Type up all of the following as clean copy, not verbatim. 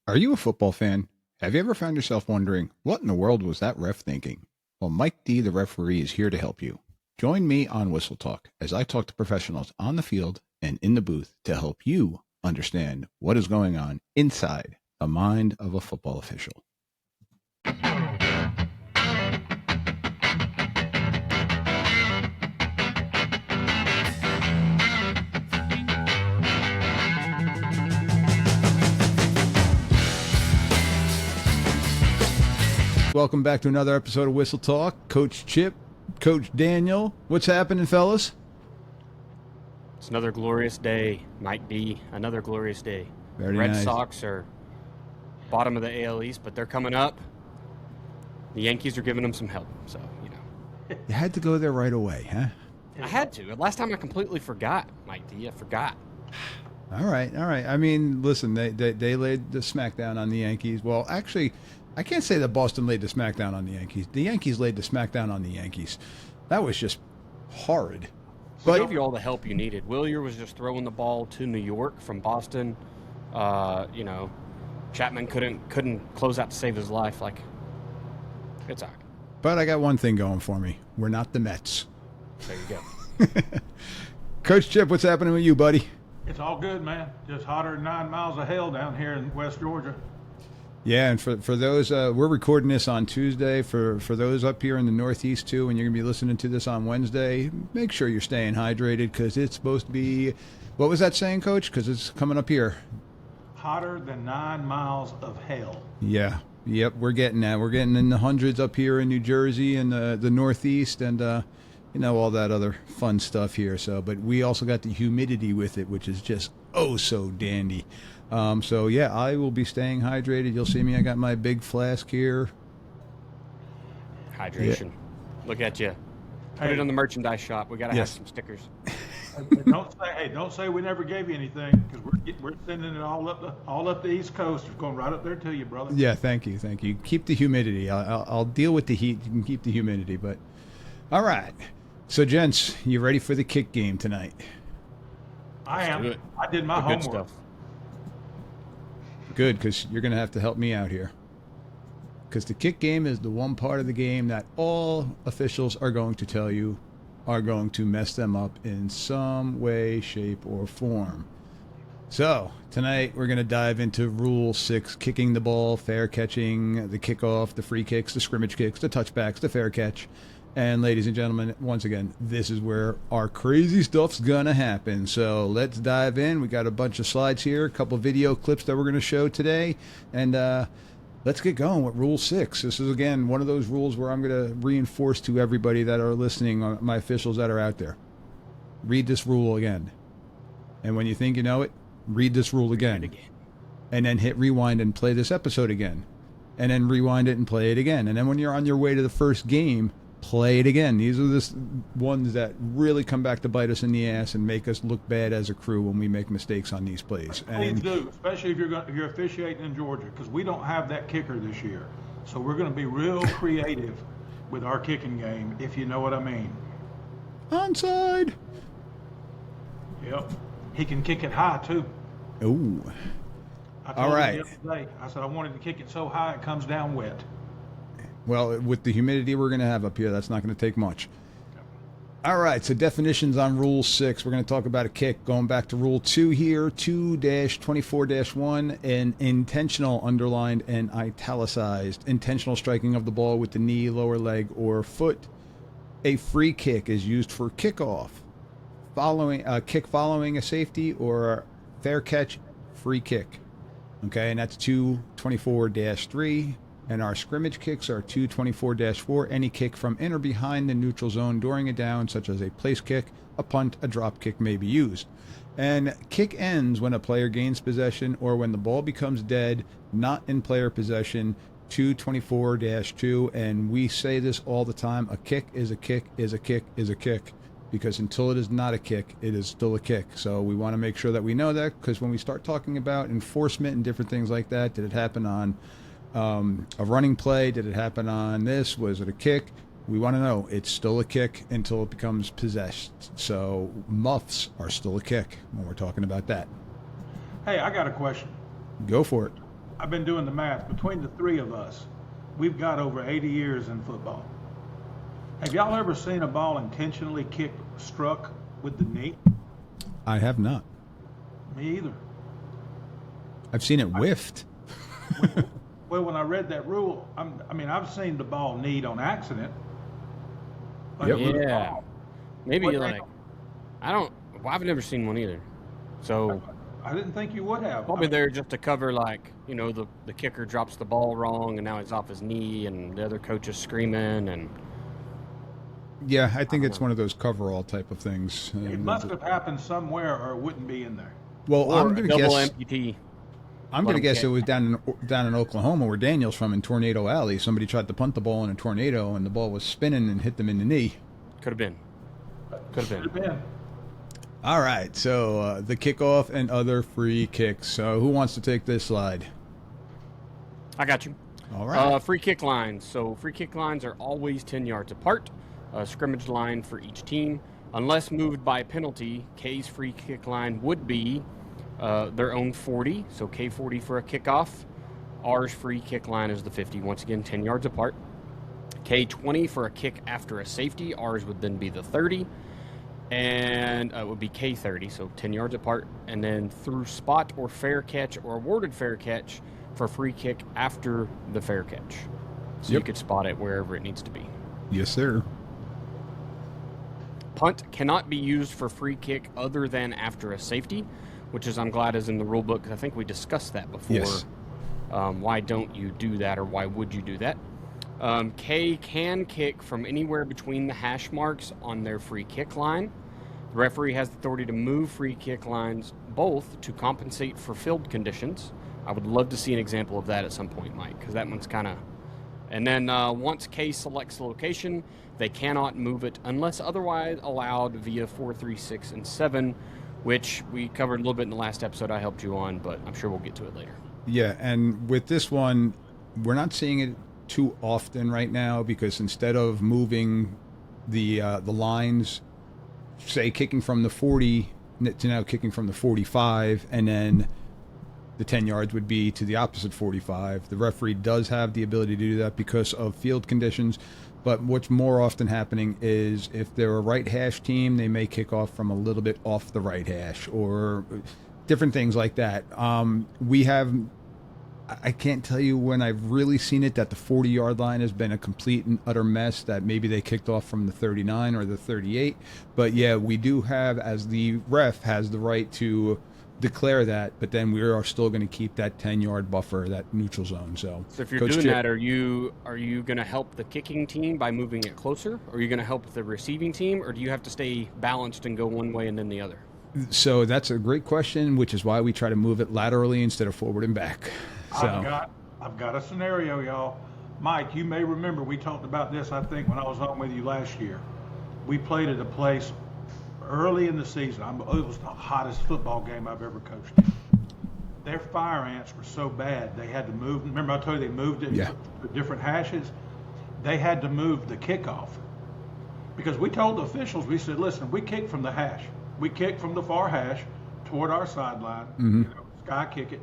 Are you a football fan? Have you ever found yourself wondering, what in the world was that ref thinking? Well, Mike D, the referee, is here to help you. Join me on Whistle Talk as I talk to professionals on the field and in the booth to help you understand what is going on inside the mind of a football official. Welcome back to another episode of Whistle Talk. Coach Chip, Coach Daniel, what's happening, fellas? It's another glorious day, Mike D. Another glorious day. Very Red nice. Sox are bottom of the AL East, but they're coming up. The Yankees are giving them some help, so, you know. You had to go there right away, huh? I had to. Last time I completely forgot, Mike D. I forgot. All right. I mean, listen, they laid the smackdown on the Yankees. Well, actually, I can't say that Boston laid the smackdown on the Yankees. The Yankees laid the smackdown on the Yankees. That was just horrid. But gave you all the help you needed. Willier was just throwing the ball to New York from Boston. Chapman couldn't close out to save his life. Like, it's all right. But I got one thing going for me. We're not the Mets. There you go. Coach Chip, what's happening with you, buddy? It's all good, man. Just hotter than 9 miles of hell down here in West Georgia. Yeah, and for those, we're recording this on Tuesday. For those up here in the Northeast, too, and you're going to be listening to this on Wednesday, make sure you're staying hydrated because it's supposed to be, what was that saying, Coach? Because it's coming up here. Hotter than 9 miles of hell. Yeah. Yep, we're getting that. We're getting in the hundreds up here in New Jersey and the Northeast and, all that other fun stuff here. So, but we also got the humidity with it, which is just oh so dandy. So, yeah, I will be staying hydrated. You'll see me. I got my big flask here. Hydration. Yeah. Look at you. Put it on the merchandise shop. We got to have some stickers. Don't say we never gave you anything because we're sending it all up the East Coast. It's going right up there to you, brother. Yeah, thank you. Keep the humidity. I'll deal with the heat. You can keep the humidity, but all right. So, gents, you ready for the kick game tonight? I am. I did my homework. Stuff. Good, because you're going to have to help me out here. Because the kick game is the one part of the game that all officials are going to tell you are going to mess them up in some way, shape, or form. So, tonight we're going to dive into Rule 6, kicking the ball, fair catching, the kickoff, the free kicks, the scrimmage kicks, the touchbacks, the fair catch. And ladies and gentlemen, once again, this is where our crazy stuff's going to happen. So let's dive in. We got a bunch of slides here, a couple video clips that we're going to show today. And let's get going with Rule 6. This is, again, one of those rules where I'm going to reinforce to everybody that are listening, my officials that are out there. Read this rule again. And when you think you know it, read this rule again. And then hit rewind and play this episode again. And then rewind it and play it again. And then when you're on your way to the first game, play it again. These are the ones that really come back to bite us in the ass and make us look bad as a crew when we make mistakes on these plays. Please do, especially if you're officiating in Georgia, because we don't have that kicker this year. So we're going to be real creative with our kicking game, if you know what I mean. Onside. Yep. He can kick it high, too. Ooh. All right. I said I wanted to kick it so high it comes down wet. Well, with the humidity we're going to have up here, that's not going to take much. All right, so definitions on Rule 6. We're going to talk about a kick. Going back to Rule 2 here, 2-24-1, an intentional, underlined, and italicized, intentional striking of the ball with the knee, lower leg, or foot. A free kick is used for kickoff, following a safety, or a fair catch, free kick. Okay, and that's 2-24-3. And our scrimmage kicks are 2-24-4, any kick from in or behind the neutral zone during a down, such as a place kick, a punt, a drop kick may be used. And kick ends when a player gains possession or when the ball becomes dead, not in player possession, 2-24-2. And we say this all the time, a kick is a kick is a kick is a kick. Because until it is not a kick, it is still a kick. So we want to make sure that we know that, because when we start talking about enforcement and different things like that, did it happen on a running play? Did it happen on this? Was it a kick? We want to know it's still a kick until it becomes possessed. So muffs are still a kick when we're talking about that. Hey, I got a question. Go for it. I've been doing the math. Between the three of us, we've got over 80 years in football. Have y'all ever seen a ball intentionally struck with the knee? I have not. Me either. I've seen it whiffed. Well, when I read that rule, I've seen the ball kneed on accident. Like Yep. with a Yeah. ball. Maybe What you're they- like, well, I've never seen one either. So I didn't think you would have. probably there just to cover, like, the kicker drops the ball wrong and now he's off his knee and the other coach is screaming and Yeah, I think it's one of those coverall type of things. It must have happened somewhere, or it wouldn't be in there. Well, or I'm a going to double guess. amputee. I'm Let going to 'em guess get- it was down in Oklahoma, where Daniel's from, in Tornado Alley. Somebody tried to punt the ball in a tornado, and the ball was spinning and hit them in the knee. Could have been. Could have Should have been. been. All right, so the kickoff and other free kicks. So who wants to take this slide? I got you. All right. Free kick lines. So free kick lines are always 10 yards apart. A scrimmage line for each team. Unless moved by penalty, K's free kick line would be their own 40. So K40 for a kickoff. R's free kick line is the 50. Once again, 10 yards apart. K20 for a kick after a safety. R's would then be the 30. And it would be K30, so 10 yards apart. And then through spot or fair catch or awarded fair catch for free kick after the fair catch. So you Yep. could spot it wherever it needs to be. Yes, sir. Punt cannot be used for free kick other than after a safety, which is, I'm glad, is in the rule book, 'cause I think we discussed that before. Yes. Why don't you do that, or why would you do that? K can kick from anywhere between the hash marks on their free kick line. The referee has the authority to move free kick lines both to compensate for field conditions. I would love to see an example of that at some point, Mike, because that one's kind of... And then once K selects the location, they cannot move it unless otherwise allowed via 4, 3, 6, and 7, which we covered a little bit in the last episode I helped you on, but I'm sure we'll get to it later. Yeah, and with this one, we're not seeing it too often right now, because instead of moving the lines, say kicking from the 40 to now kicking from the 45, and then the 10 yards would be to the opposite 45. The referee does have the ability to do that because of field conditions, but what's more often happening is if they're a right hash team, they may kick off from a little bit off the right hash, or different things like that. I can't tell you when I've really seen it that the 40-yard line has been a complete and utter mess, that maybe they kicked off from the 39 or the 38. But yeah, we do have, as the ref has the right to declare that, but then we are still going to keep that 10-yard buffer, that neutral zone. So if you're Coach doing Chip- that, are you going to help the kicking team by moving it closer? Or are you going to help the receiving team? Or do you have to stay balanced and go one way and then the other? So that's a great question, which is why we try to move it laterally instead of forward and back. So I've got a scenario, y'all. Mike, you may remember we talked about this, I think, when I was on with you last year. We played at a place early in the season. It was the hottest football game I've ever coached in. Their fire ants were so bad, they had to move. Remember I told you they moved it Yeah. to different hashes? They had to move the kickoff. Because we told the officials, we said, listen, we kick from the hash. We kick from the far hash toward our sideline, sky kick it.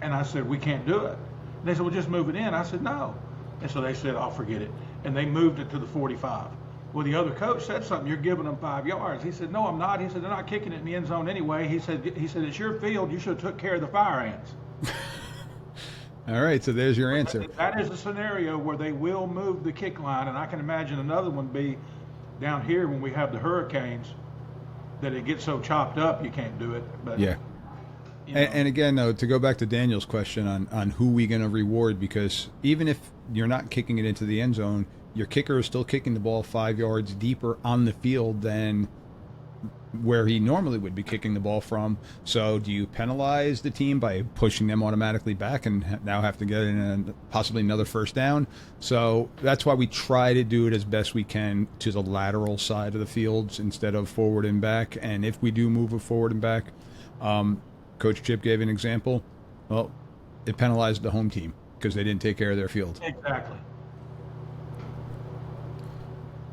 And I said, we can't do it. And they said, well, just move it in. I said, no. And so they said, I'll forget it. And they moved it to the 45. Well, the other coach said something, you're giving them 5 yards. He said, no, I'm not. He said, they're not kicking it in the end zone anyway. He said, it's your field. You should have took care of the fire ants. all right, so there's your answer. That is a scenario where they will move the kick line. And I can imagine another one be down here when we have the hurricanes, that it gets so chopped up you can't do it. But Yeah. you know. And again, though, to go back to Daniel's question on who we going to reward, because even if you're not kicking it into the end zone, your kicker is still kicking the ball 5 yards deeper on the field than where he normally would be kicking the ball from. So do you penalize the team by pushing them automatically back and now have to get in possibly another first down? So that's why we try to do it as best we can to the lateral side of the fields instead of forward and back. And if we do move it forward and back, Coach Chip gave an example. Well, it penalized the home team because they didn't take care of their field. Exactly.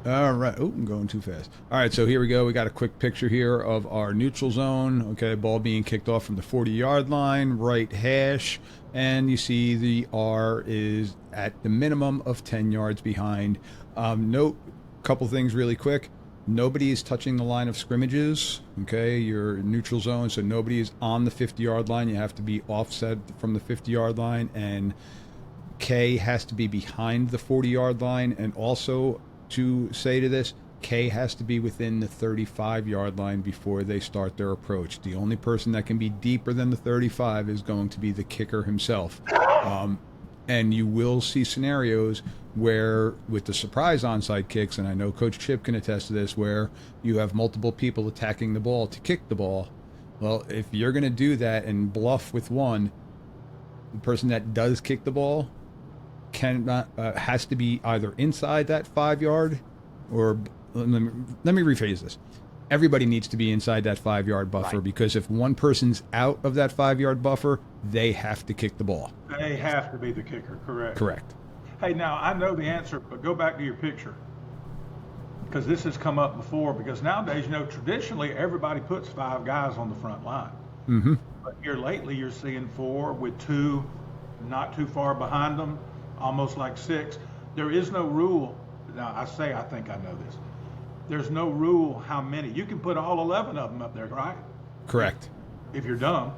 All right. Oh, I'm going too fast. All right, so here we go. We got a quick picture here of our neutral zone. Okay, ball being kicked off from the 40-yard line, right hash, and you see the R is at the minimum of 10 yards behind. Note, couple things really quick. Nobody is touching the line of scrimmages. Okay, your neutral zone, so nobody is on the 50-yard line. You have to be offset from the 50-yard line, and K has to be behind the 40-yard line, and also to say to this, K has to be within the 35-yard line before they start their approach. The only person that can be deeper than the 35 is going to be the kicker himself. And you will see scenarios where, with the surprise onside kicks, and I know Coach Chip can attest to this, where you have multiple people attacking the ball to kick the ball. Well, if you're going to do that and bluff with one, the person that does kick the ball has to be either inside that 5-yard, or let me rephrase this. Everybody needs to be inside that 5-yard buffer, right? Because if one person's out of that 5-yard buffer, they have to kick the ball. They have to be the kicker, correct? Correct. Hey, now I know the answer, but go back to your picture, because this has come up before. Because nowadays, traditionally everybody puts 5 guys on the front line. Mm-hmm. But here lately, you're seeing 4 with 2 not too far behind them, almost like 6. There is no rule. Now, I think I know this. There's no rule how many. You can put all 11 of them up there, right? Correct. If you're dumb.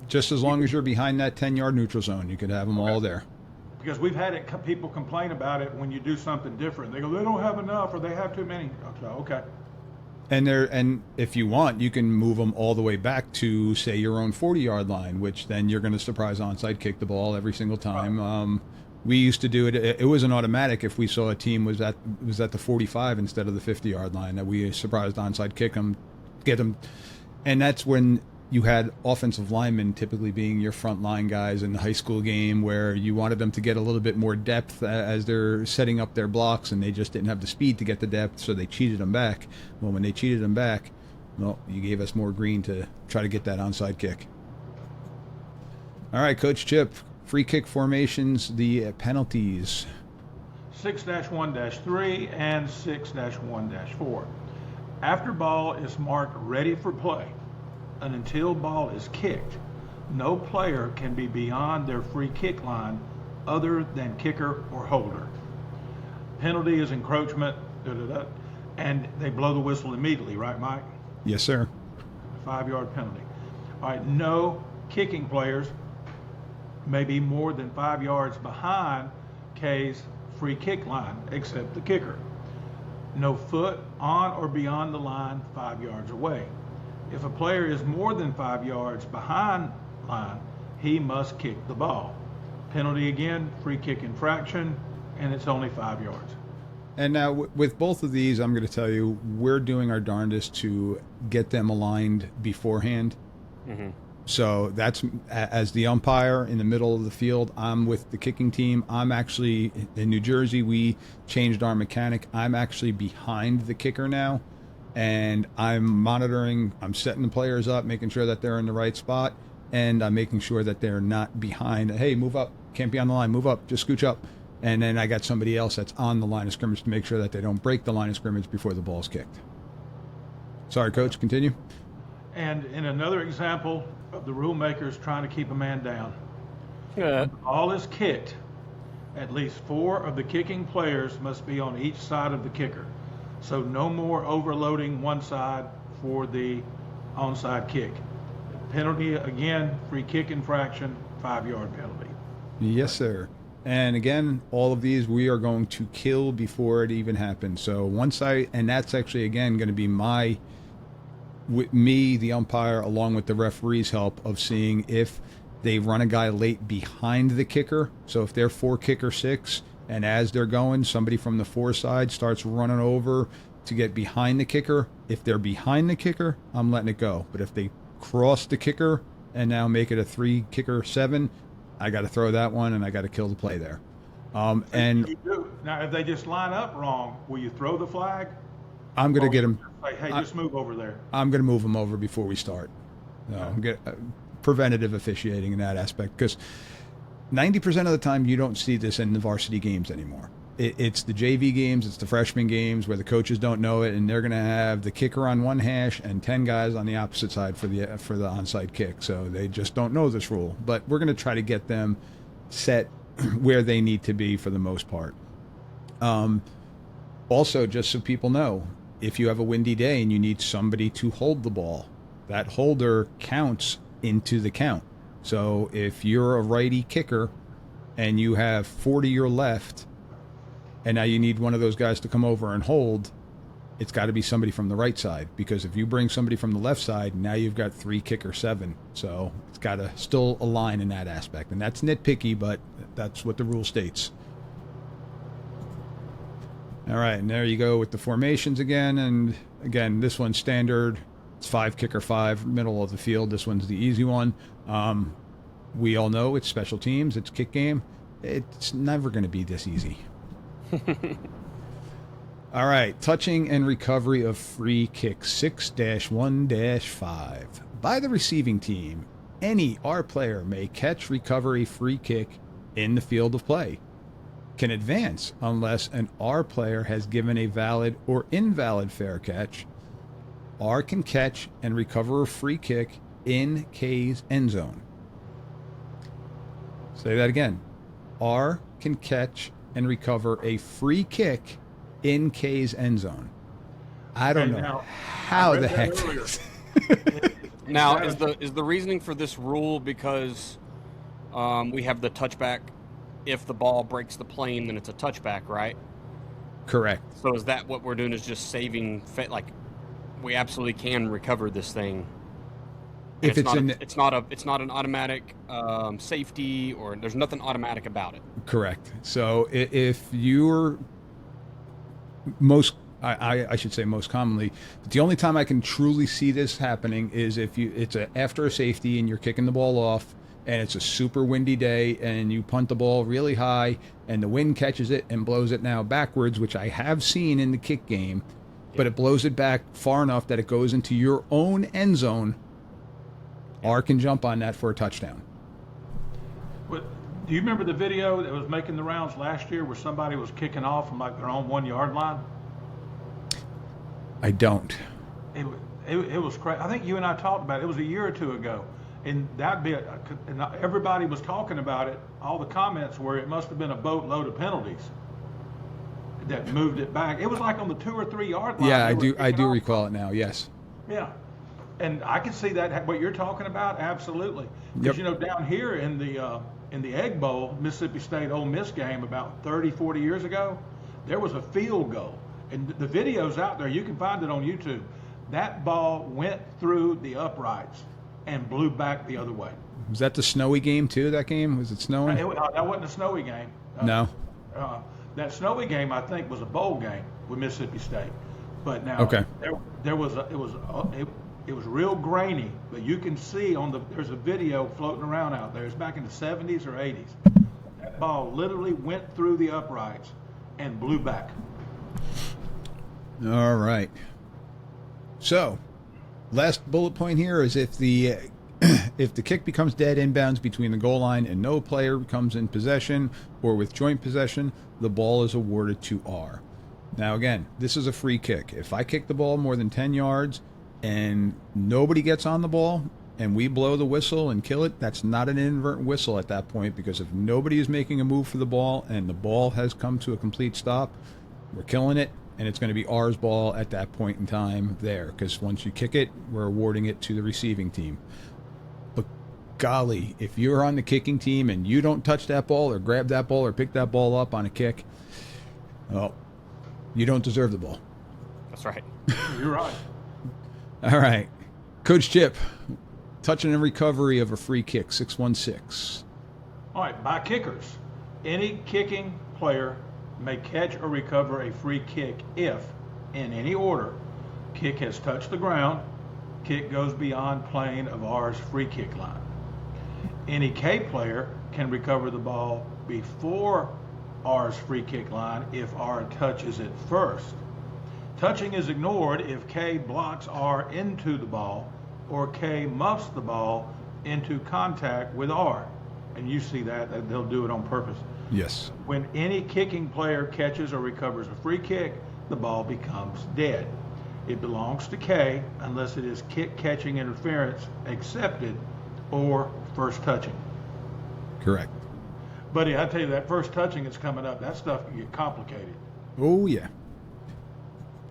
Just as long as you're behind that 10-yard neutral zone, you could have them all there. Because we've had people complain about it when you do something different. They go, they don't have enough, or they have too many. Okay. And if you want, you can move them all the way back to, say, your own 40-yard line, which then you're going to surprise onside kick the ball every single time. Right. We used to do it. It was an automatic if we saw a team was at the 45 instead of the 50-yard line, that we surprised onside kick them, get them. And that's when you had offensive linemen typically being your front line guys in the high school game, where you wanted them to get a little bit more depth as they're setting up their blocks, and they just didn't have the speed to get the depth, so they cheated them back. Well, when they cheated them back, well, you gave us more green to try to get that onside kick. All right, Coach Chip, free kick formations, the penalties. 6-1-3 and 6-1-4. After ball is marked ready for play, and until ball is kicked, no player can be beyond their free kick line other than kicker or holder. Penalty is encroachment, and they blow the whistle immediately, right, Mike? Yes, sir. 5-yard penalty. All right, no kicking players may be more than 5 yards behind K's free kick line, except the kicker. No foot on or beyond the line 5 yards away. If a player is more than 5 yards behind line, he must kick the ball. Penalty again, free kick infraction, and it's only 5 yards. And now with both of these, I'm going to tell you, we're doing our darndest to get them aligned beforehand. Mm-hmm. So that's, as the umpire in the middle of the field, I'm with the kicking team. I'm actually, in New Jersey, we changed our mechanic. I'm actually behind the kicker now. And I'm monitoring, I'm setting the players up, making sure that they're in the right spot, and I'm making sure that they're not behind. Hey, move up, can't be on the line, move up, just scooch up. And then I got somebody else that's on the line of scrimmage to make sure that they don't break the line of scrimmage before the ball's kicked. Sorry, Coach, continue. And in another example of the rule makers trying to keep a man down, Yeah. when the ball is kicked, at least 4 of the kicking players must be on each side of the kicker. So no more overloading one side for the onside kick. Penalty, again, free kick infraction, 5-yard penalty. Yes, sir. And again, all of these we are going to kill before it even happens. So once and that's actually, again, going to be with me, the umpire, along with the referee's help, of seeing if they run a guy late behind the kicker. So if they're 4 kicker 6, and as they're going, somebody from the 4 side starts running over to get behind the kicker. If they're behind the kicker, I'm letting it go. But if they cross the kicker and now make it a 3 kicker 7, I got to throw that one, and I got to kill the play there. And you do. Now, if they just line up wrong, will you throw the flag? I'm going to get them. Like, hey, just move over there. I'm going to move them over before we start. I'm get preventative officiating in that aspect, because 90% of the time you don't see this in the varsity games anymore. It's the JV games, it's the freshman games where the coaches don't know it, and they're going to have the kicker on one hash and 10 guys on the opposite side for the onside kick. So they just don't know this rule. But we're going to try to get them set where they need to be for the most part. Also, just so people know, if you have a windy day and you need somebody to hold the ball, that holder counts into the count. So if you're a righty kicker and you have 40 your left, and now you need one of those guys to come over and hold, it's got to be somebody from the right side, because if you bring somebody from the left side, now you've got 3 kicker 7. So it's got to still align in that aspect. And that's nitpicky, but that's what the rule states. All right, and there you go with the formations again. And again, this one's standard. It's 5 kicker 5, middle of the field. This one's the easy one. We all know it's special teams, it's kick game. It's never going to be this easy. All right, touching and recovery of free kick 6-1-5. By the receiving team, any R player may catch, recover a free kick in the field of play. Can advance unless an R player has given a valid or invalid fair catch. R can catch and recover a free kick in K's end zone. Say that again. R can catch and recover a free kick in K's end zone. I don't know how the heck. Now, is the reasoning for this rule because we have the touchback? If the ball breaks the plane, then it's a touchback, right? Correct. So is that what we're doing? Is just saving? Like, we absolutely can recover this thing. If it's not an automatic safety, or there's nothing automatic about it. Correct. So if you're I should say most commonly, but the only time I can truly see this happening is if it's after a safety and you're kicking the ball off and it's a super windy day and you punt the ball really high and the wind catches it and blows it now backwards, which I have seen in the kick game, but it blows it back far enough that it goes into your own end zone. R can jump on that for a touchdown. Do you remember the video that was making the rounds last year where somebody was kicking off from like their own 1 yard line? I don't. It was crazy. I think you and I talked about it. It was a year or two ago. And and everybody was talking about it. All the comments were it must have been a boatload of penalties that moved it back. It was like on the 2 or 3 yard line. Yeah, I do recall it now. Yes. Yeah. And I can see that, what you're talking about, absolutely. Because, down here in the Egg Bowl, Mississippi State Ole Miss game about 30, 40 years ago, there was a field goal. And the video's out there. You can find it on YouTube. That ball went through the uprights and blew back the other way. Was that the snowy game, too, that game? Was it snowing? That wasn't a snowy game. No. That snowy game, I think, was a bowl game with Mississippi State. But now, okay. It was real grainy, but you can see there's a video floating around out there. It's back in the 70s or 80s. That ball literally went through the uprights and blew back. All right. So, last bullet point here is if the kick becomes dead inbounds between the goal line and no player comes in possession or with joint possession, the ball is awarded to R. Now again, this is a free kick. If I kick the ball more than 10 yards and nobody gets on the ball and we blow the whistle and kill it, that's not an inadvertent whistle at that point, because if nobody is making a move for the ball and the ball has come to a complete stop, we're killing it, and it's going to be R's ball at that point in time there, because once you kick it, we're awarding it to the receiving team. But golly, if you're on the kicking team and you don't touch that ball or grab that ball or pick that ball up on a kick, well, you don't deserve the ball. That's right. You're right. All right. Coach Chip, touching and recovery of a free kick, 6-1-6. All right, by kickers, any kicking player may catch or recover a free kick if, in any order, kick has touched the ground, kick goes beyond plane of R's free kick line. Any K player can recover the ball before R's free kick line if R touches it first. Touching is ignored if K blocks R into the ball or K muffs the ball into contact with R. and you see that they'll do it on purpose. Yes. When any kicking player catches or recovers a free kick, the ball becomes dead. It belongs to K unless it is kick catching interference accepted or first touching. Correct. Buddy, I tell you, that first touching that's coming up, that stuff can get complicated. Oh, yeah.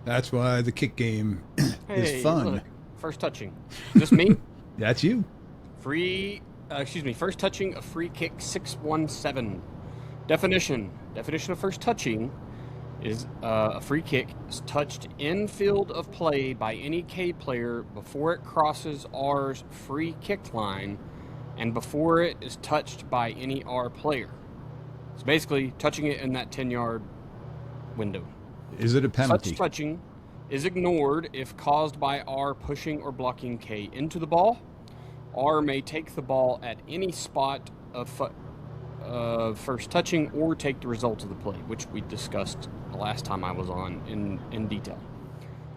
That's why the kick game is fun. Look, first touching. Is this me? That's you. First touching a free kick 617. Definition of first touching is a free kick is touched in field of play by any K player before it crosses R's free kick line and before it is touched by any R player. It's basically touching it in that 10-yard window. Is it a penalty? Such touching is ignored if caused by R pushing or blocking K into the ball. R may take the ball at any spot of first touching or take the result of the play, which we discussed the last time I was on in detail.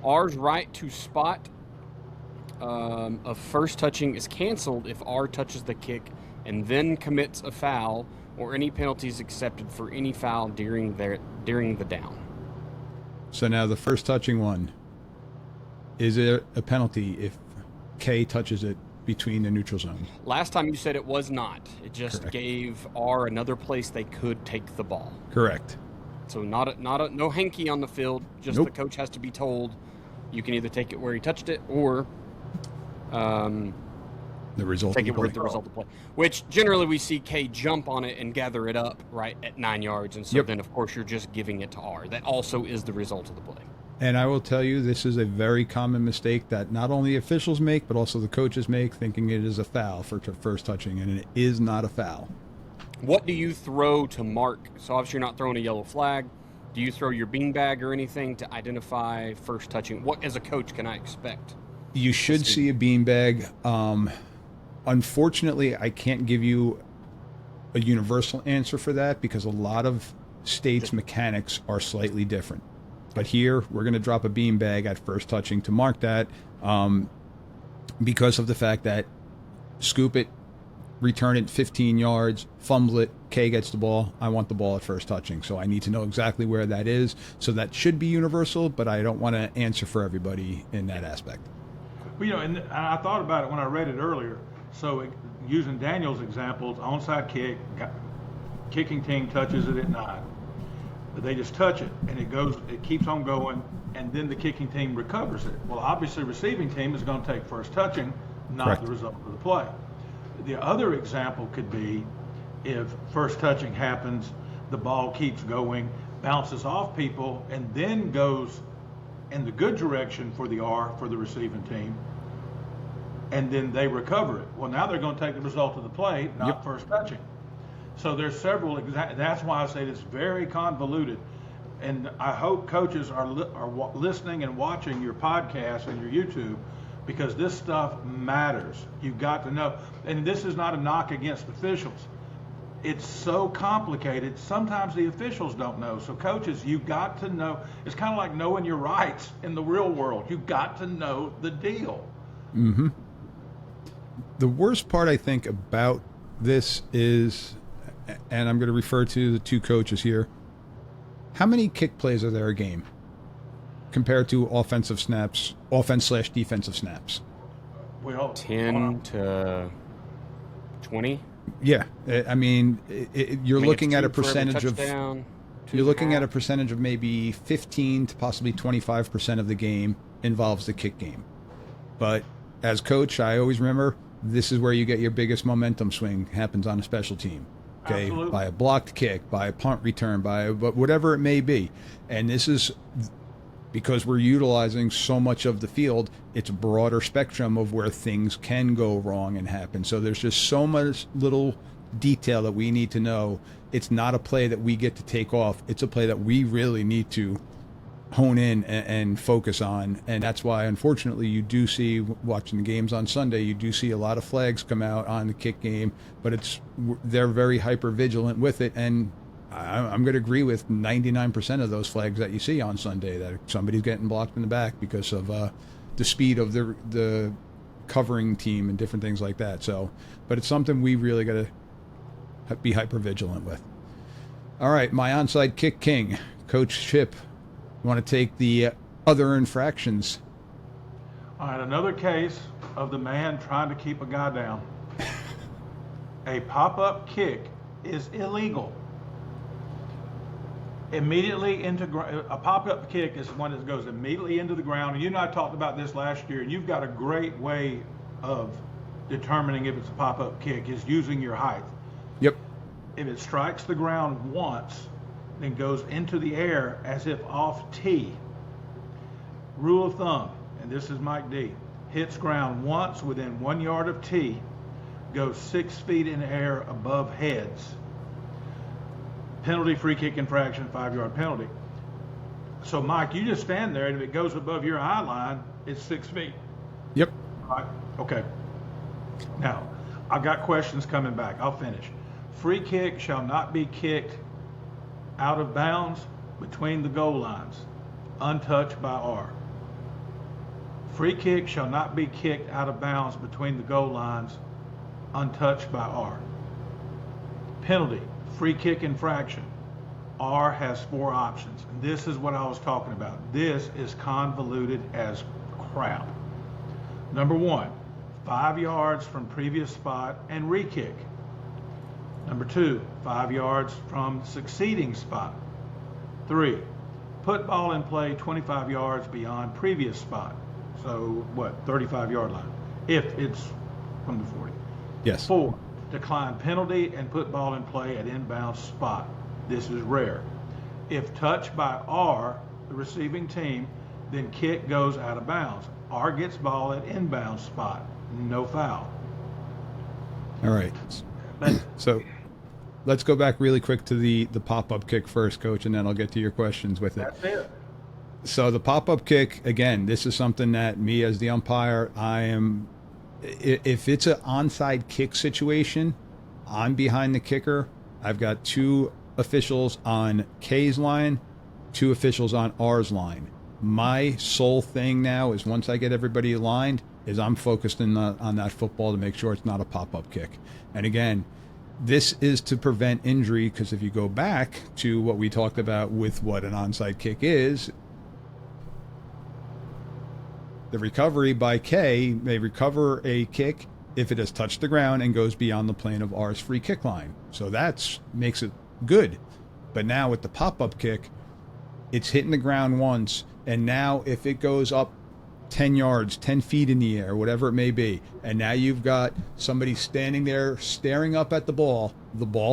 R's right to spot of first touching is canceled if R touches the kick and then commits a foul or any penalties accepted for any foul during the down. So now the first touching one, is it a penalty if K touches it between the neutral zone? Last time you said it was not. It just Correct. gave R another place they could take the ball. Correct. So no hanky on the field. Just Nope. The coach has to be told you can either take it where he touched it or The result take of it the with play. the result of the play. Which generally we see K jump on it and gather it up right at 9 yards, and so Yep. then of course you're just giving it to R. That also is the result of the play. And I will tell you, this is a very common mistake that not only officials make, but also the coaches make, thinking it is a foul for first touching, and it is not a foul. What do you throw to mark? So obviously you're not throwing a yellow flag. Do you throw your beanbag or anything to identify first touching? What, as a coach, can I expect? You should see a beanbag. Unfortunately, I can't give you a universal answer for that because a lot of states' mechanics are slightly different. But here, we're going to drop a beanbag at first touching to mark that because of the fact that scoop it, return it 15 yards, fumble it, K gets the ball. I want the ball at first touching. So I need to know exactly where that is. So that should be universal, but I don't want to answer for everybody in that aspect. Well, and I thought about it when I read it earlier. So using Daniel's examples, onside kick, kicking team touches it at 9. They just touch it, and it keeps on going, and then the kicking team recovers it. Well, obviously, receiving team is going to take first touching, not Correct. the result of the play. The other example could be if first touching happens, the ball keeps going, bounces off people, and then goes in the good direction for the R for the receiving team, and then they recover it. Well, now they're going to take the result of the play, not Yep. first touching. So there's several. That's why I say it's very convoluted, and I hope coaches are listening and watching your podcast and your YouTube, because this stuff matters. You've got to know, and this is not a knock against officials. It's so complicated. Sometimes the officials don't know. So coaches, you've got to know. It's kind of like knowing your rights in the real world. You've got to know the deal. Mm-hmm. The worst part, I think, about this is, and I'm going to refer to the two coaches here, how many kick plays are there a game compared to offensive snaps, offense/defensive snaps? Well, 10 to 20. Yeah, I mean, you're looking at a it's 2 for every percentage of touchdown, you're looking at a 2.5. percentage of maybe 15 to possibly 25% of the game involves the kick game. But as coach, I always remember this is where you get your biggest momentum swing happens on a special team. Okay, Absolutely. by a blocked kick, by a punt return, but whatever it may be. And this is because we're utilizing so much of the field, it's a broader spectrum of where things can go wrong and happen. So there's just so much little detail that we need to know. It's not a play that we get to take off. It's a play that we really need to hone in and focus on. And that's why, unfortunately, you do see, watching the games on Sunday, you do see a lot of flags come out on the kick game, but they're very hyper vigilant with it. And I'm going to agree with 99% of those flags that you see on Sunday, that somebody's getting blocked in the back because of the speed of the covering team and different things like that. So, but it's something we really got to be hyper vigilant with. All right, my onside kick king, Coach Chip. You want to take the other infractions? All right, another case of the man trying to keep a guy down. A pop-up kick is illegal. Immediately into a pop-up kick is one that goes immediately into the ground. And you and I talked about this last year, and you've got a great way of determining if it's a pop-up kick is using your height. Yep. If it strikes the ground once, then goes into the air as if off tee. Rule of thumb, and this is Mike D, hits ground once within 1 yard of tee, goes 6 feet in the air above heads. Penalty, free kick infraction, 5-yard penalty. So Mike, you just stand there, and if it goes above your eye line, it's 6 feet. Yep. All right. Okay. Now, I've got questions coming back. I'll finish. Free kick shall not be kicked out of bounds between the goal lines, untouched by R. Free kick shall not be kicked out of bounds between the goal lines, untouched by R. Penalty, free kick infraction. R has 4 options. And this is what I was talking about. This is convoluted as crap. Number 1, 5 yards from previous spot and re-kick. Number 2, 5 yards from succeeding spot. 3, put ball in play 25 yards beyond previous spot. So what, 35-yard line, if it's from the 40. Yes. 4, decline penalty and put ball in play at inbound spot. This is rare. If touched by R, the receiving team, then kick goes out of bounds. R gets ball at inbound spot. No foul. All right. So let's go back really quick to the pop-up kick first, Coach, and then I'll get to your questions with it. That's it. So the pop-up kick, again, this is something that me as the umpire, if it's an onside kick situation, I'm behind the kicker. I've got 2 officials on K's line, 2 officials on R's line. My sole thing now is once I get everybody aligned, is I'm focused on that football to make sure it's not a pop-up kick. And again, this is to prevent injury, because if you go back to what we talked about with what an onside kick is, the recovery by K may recover a kick if it has touched the ground and goes beyond the plane of R's free kick line. So that makes it good. But now with the pop-up kick, it's hitting the ground once, and now if it goes up 10 yards, 10 feet in the air, whatever it may be, and now you've got somebody standing there staring up at the ball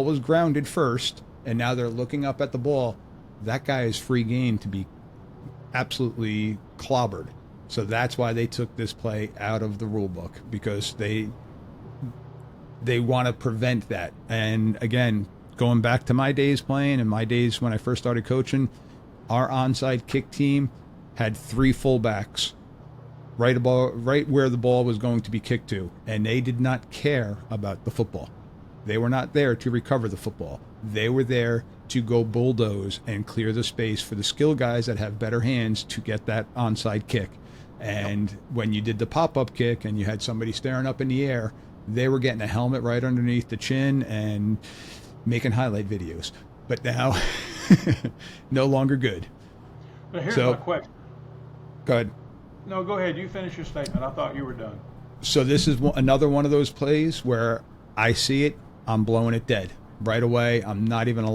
was grounded first, and now they're looking up at the ball, that guy is free game to be absolutely clobbered. So that's why they took this play out of the rule book, because they want to prevent that. And again, going back to my days playing and my days when I first started coaching, our onside kick team had 3 fullbacks right where the ball was going to be kicked to, and they did not care about the football. They were not there to recover the football. They were there to go bulldoze and clear the space for the skill guys that have better hands to get that onside kick. And when you did the pop-up kick and you had somebody staring up in the air, they were getting a helmet right underneath the chin and making highlight videos. But now, no longer good. But here's my question. Go ahead. No, go ahead. You finish your statement. I thought you were done. So this is another one of those plays where I see it, I'm blowing it dead right away. I'm not even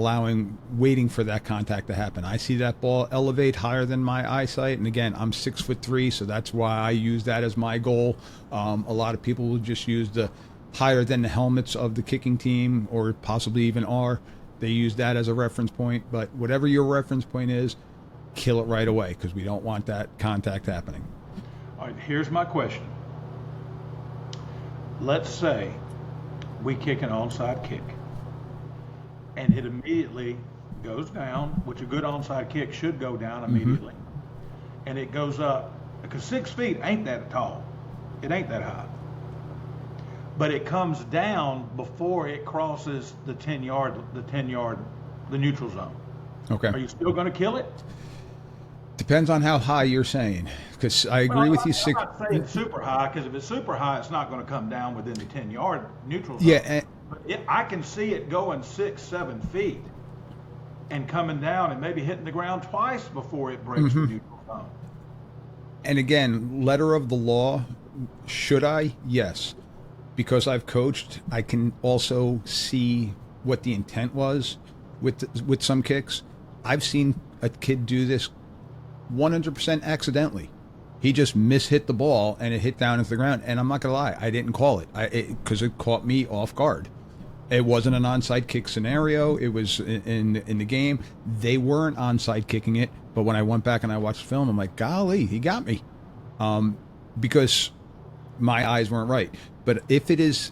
waiting for that contact to happen. I see that ball elevate higher than my eyesight, and again, I'm 6'3", so that's why I use that as my goal. A lot of people will just use the higher than the helmets of the kicking team, or possibly even R. They use that as a reference point, but whatever your reference point is, kill it right away, because we don't want that contact happening. All right, here's my question. Let's say we kick an onside kick, and it immediately goes down, which a good onside kick should go down immediately. And it goes up, because 6 feet ain't that tall. It ain't that high. But it comes down before it crosses the 10-yard, the neutral zone. Okay. Are you still going to kill it? Depends on how high you're saying, because I agree with you. I'm not saying super high, because if it's super high, it's not going to come down within the 10-yard neutral zone. Yeah, But I can see it going 6-7 feet and coming down and maybe hitting the ground twice before it breaks the neutral zone. And again, letter of the law, should I? Yes. Because I've coached, I can also see what the intent was with some kicks. I've seen a kid do this 100% accidentally. He just mishit the ball and it hit down into the ground. And I'm not going to lie, I didn't call it because it caught me off guard. It wasn't an onside kick scenario. It was in the game. They weren't onside kicking it. But when I went back and I watched the film, I'm like, golly, he got me. Because my eyes weren't right. But if it is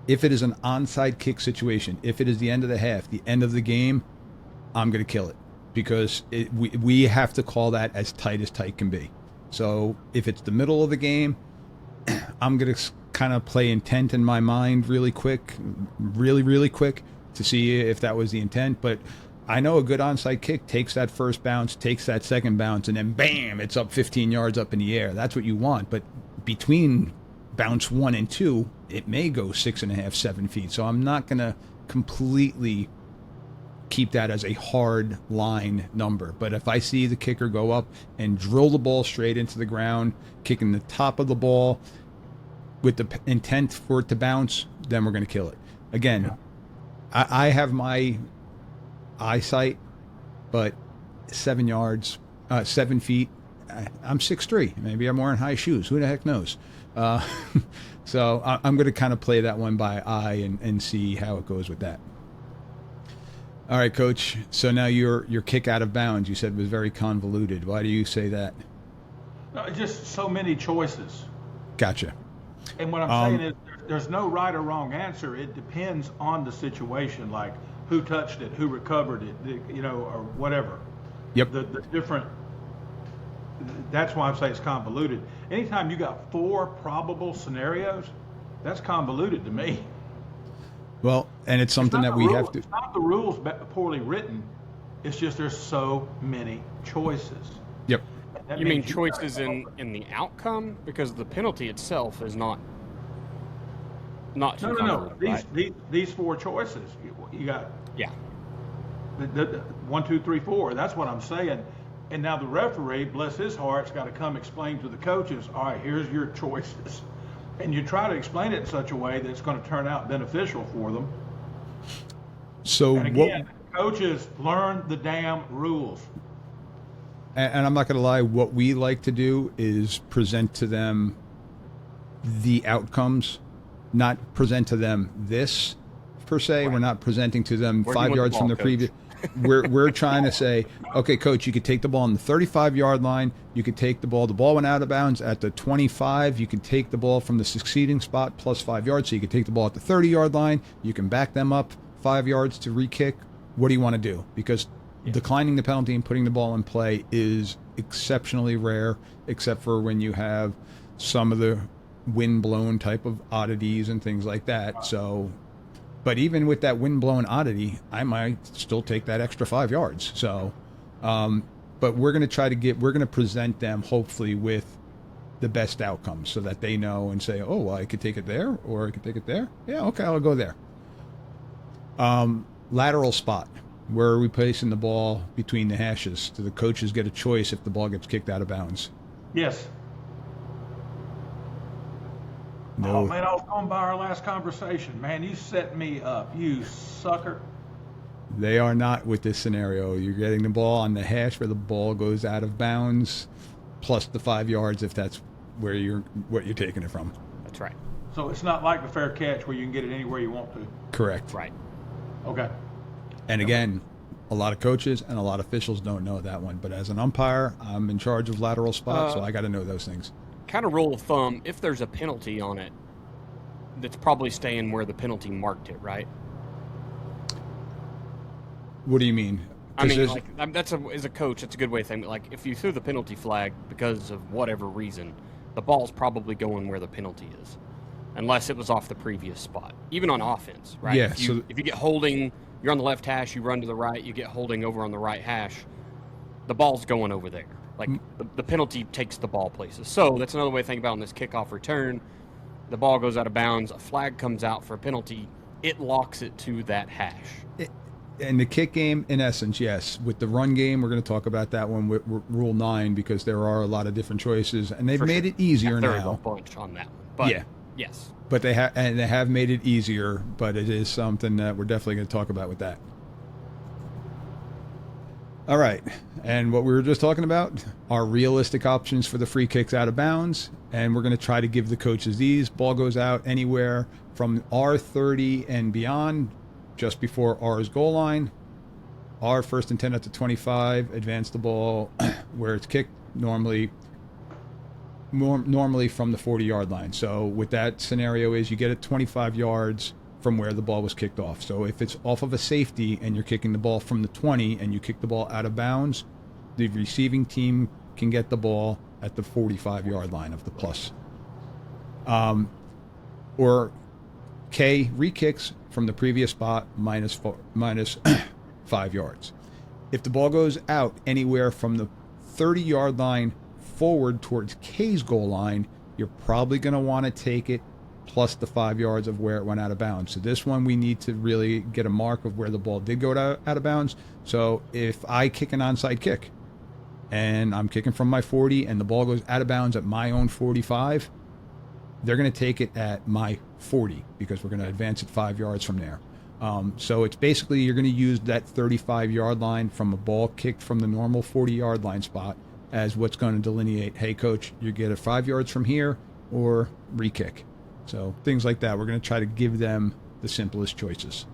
an onside kick situation, if it is the end of the half, the end of the game, I'm going to kill it. Because we have to call that as tight can be. So if it's the middle of the game, I'm going to kind of play intent in my mind really quick to see if that was the intent. But I know a good onside kick takes that first bounce, takes that second bounce, and then bam, it's up 15 yards up in the air. That's what you want. But between bounce 1 and 2, it may go 6.5, 7 feet. So I'm not going to completely keep that as a hard line number. But if I see the kicker go up and drill the ball straight into the ground, kicking the top of the ball with the intent for it to bounce, then we're going to kill it. Again, I have my eyesight, but 7 yards, 7 feet, I'm 6'3". Maybe I'm wearing high shoes. Who the heck knows? So I'm going to kind of play that one by eye and see how it goes with that. All right, Coach. So now your kick out of bounds, you said, was very convoluted. Why do you say that? No, just so many choices. Gotcha. And what I'm saying is there's no right or wrong answer. It depends on the situation, like who touched it, who recovered it, or whatever. Yep. The different, that's why I'm saying it's convoluted. Anytime you got 4 probable scenarios, that's convoluted to me. Well, and it's something that we have to... It's not the rules poorly written. It's just there's so many choices. Yep. You mean choices in the outcome? Because the penalty itself is not too No. right? These 4 choices. You got... Yeah. The 1, 2, 3, 4. That's what I'm saying. And now the referee, bless his heart, has got to come explain to the coaches, all right, here's your choices. And you try to explain it in such a way that it's going to turn out beneficial for them. So and again, coaches learn the damn rules. And I'm not going to lie, what we like to do is present to them the outcomes, not present to them this per se. Right. We're not presenting to them 5 yards from the previous. We're trying to say, okay, Coach, you could take the ball on the 35-yard line. You could take the ball went out of bounds at the 25. You could take the ball from the succeeding spot plus 5 yards. So you could take the ball at the 30-yard line. You can back them up 5 yards to re-kick. What do you want to do? Because declining the penalty and putting the ball in play is exceptionally rare, except for when you have some of the wind-blown type of oddities and things like that. So... But even with that wind-blown oddity, I might still take that extra 5 yards. So, but we're going to present them hopefully with the best outcomes so that they know and say, oh, well, I could take it there or I could take it there. Yeah, okay, I'll go there. Lateral spot. Where are we placing the ball between the hashes? Do the coaches get a choice if the ball gets kicked out of bounds? Yes. No. Oh, man, I was going by our last conversation. Man, you set me up, you sucker. They are not with this scenario. You're getting the ball on the hash where the ball goes out of bounds, plus the 5 yards if that's what you're taking it from. That's right. So it's not like the fair catch where you can get it anywhere you want to. Correct. Right. Okay. And again, a lot of coaches and a lot of officials don't know that one. But as an umpire, I'm in charge of lateral spots, so I got to know those things. Kind of rule of thumb, if there's a penalty on it, that's probably staying where the penalty marked it, right? What do you mean? I mean, as a coach, it's a good way of thinking. Like, if you threw the penalty flag because of whatever reason, the ball's probably going where the penalty is, unless it was off the previous spot. Even on offense, right? Yeah. If you get holding, you're on the left hash, you run to the right, you get holding over on the right hash, the ball's going over there. Like, the penalty takes the ball places. So that's another way to think about on this kickoff return. The ball goes out of bounds, a flag comes out for a penalty. it locks it to that hash. And the kick game, in essence, yes. With the run game, we're going to talk about that one with Rule 9 because there are a lot of different choices, and they've made it easier there now. There is a bunch on that one. But, yeah. Yes. But they have made it easier, but it is something that we're definitely going to talk about with that. All right. And what we were just talking about are realistic options for the free kicks out of bounds. And we're going to try to give the coaches these. Ball goes out anywhere from R30 and beyond, just before R's goal line. R first and 10 at the 25. Advance the ball where it's kicked normally from the 40-yard line. So with that scenario is you get it 25 yards from where the ball was kicked off. So if it's off of a safety and you're kicking the ball from the 20 and you kick the ball out of bounds, the receiving team can get the ball at the 45-yard line of the plus. Or K, re-kicks from the previous spot minus 5 yards. If the ball goes out anywhere from the 30-yard line forward towards K's goal line, you're probably going to want to take it plus the 5 yards of where it went out of bounds. So this one we need to really get a mark of where the ball did go out of bounds. So if I kick an onside kick and I'm kicking from my 40 and the ball goes out of bounds at my own 45, they're going to take it at my 40 because we're going to advance it 5 yards from there. So it's basically you're going to use that 35-yard line from a ball kicked from the normal 40-yard line spot as what's going to delineate, hey, coach, you get it 5 yards from here or re-kick. So things like that. We're going to try to give them the simplest choices.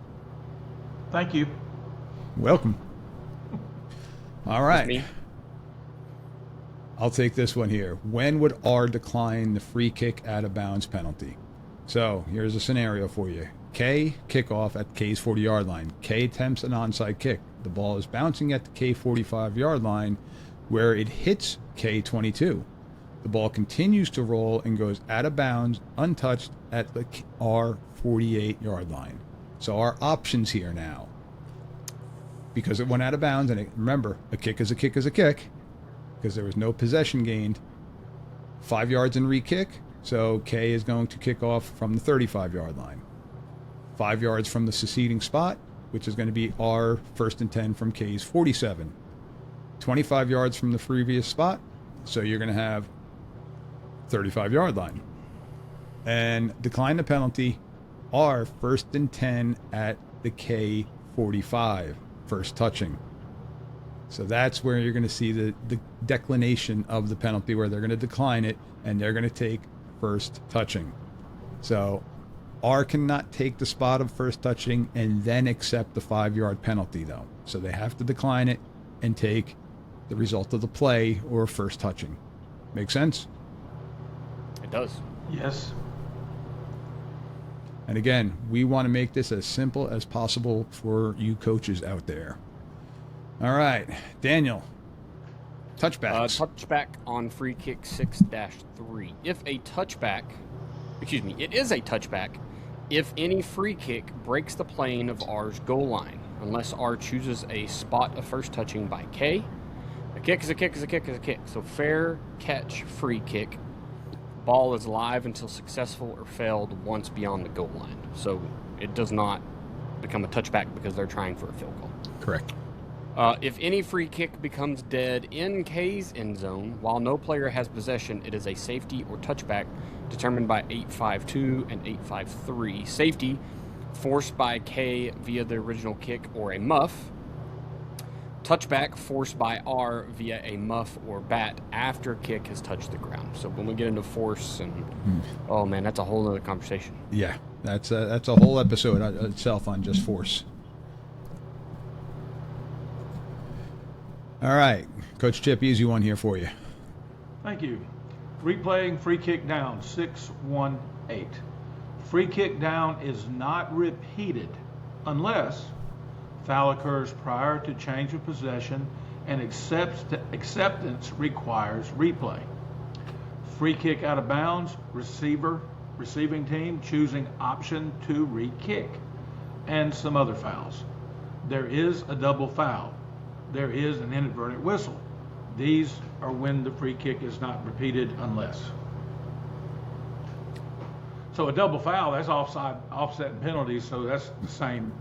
Thank you. Welcome. All right. Me. I'll take this one here. When would R decline the free kick out of bounds penalty? So here's a scenario for you. K, kickoff at K's 40-yard line. K attempts an onside kick. The ball is bouncing at the K 45-yard line where it hits K 22. The ball continues to roll and goes out of bounds, untouched at the R 48-yard line. So our options here now, because it went out of bounds, and remember, a kick is a kick is a kick, because there was no possession gained, 5 yards in re-kick, so K is going to kick off from the 35-yard line. 5 yards from the succeeding spot, which is going to be R first and 10 from K's 47. 25 yards from the previous spot, so you're going to have 35-yard line. And decline the penalty, R first and 10 at the K 45, first touching. So that's where you're going to see the declination of the penalty, where they're going to decline it and they're going to take first touching. So R cannot take the spot of first touching and then accept the 5-yard penalty, though. So they have to decline it and take the result of the play or first touching. Make sense? It does. Yes. And again, we want to make this as simple as possible for you coaches out there. All right, Daniel, touchbacks. Touchback on free kick 6-3. It is a touchback if any free kick breaks the plane of R's goal line, unless R chooses a spot of first touching by K. A kick is a kick is a kick is a kick. So fair catch free kick. Ball is live until successful or failed once beyond the goal line. So it does not become a touchback because they're trying for a field goal. Correct. If any free kick becomes dead in K's end zone while no player has possession, it is a safety or touchback determined by 852 and 853. Safety forced by K via the original kick or a muff. Touchback forced by R via a muff or bat after kick has touched the ground. So when we get into force and oh man, that's a whole other conversation. Yeah, that's a whole episode itself on just force. All right, Coach Chip, easy one here for you. Thank you. Replaying free kick down 6-1-8. Free kick down is not repeated unless foul occurs prior to change of possession and acceptance requires replay. Free kick out of bounds, receiving team choosing option to re-kick, and some other fouls. There is a double foul. There is an inadvertent whistle. These are when the free kick is not repeated unless. So a double foul, that's offset and penalties, so that's the same.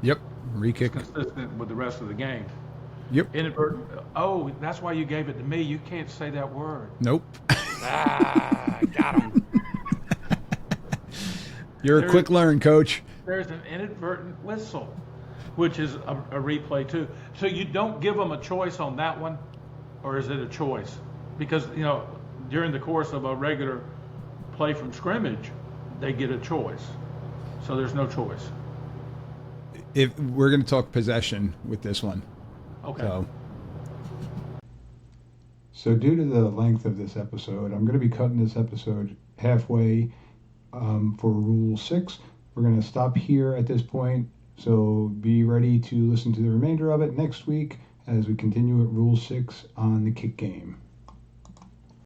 Yep. It's Re-kick. consistent with the rest of the game. Yep. Inadvertent. Oh, that's why you gave it to me. You can't say that word. Nope. Got him. You're a quick learn, coach. There's an inadvertent whistle, which is a replay too. So you don't give them a choice on that one, or is it a choice? Because, during the course of a regular play from scrimmage, they get a choice. So there's no choice. If we're going to talk possession with this one. Okay. So due to the length of this episode, I'm going to be cutting this episode halfway for Rule 6. We're going to stop here at this point, so be ready to listen to the remainder of it next week as we continue at Rule 6 on the kick game.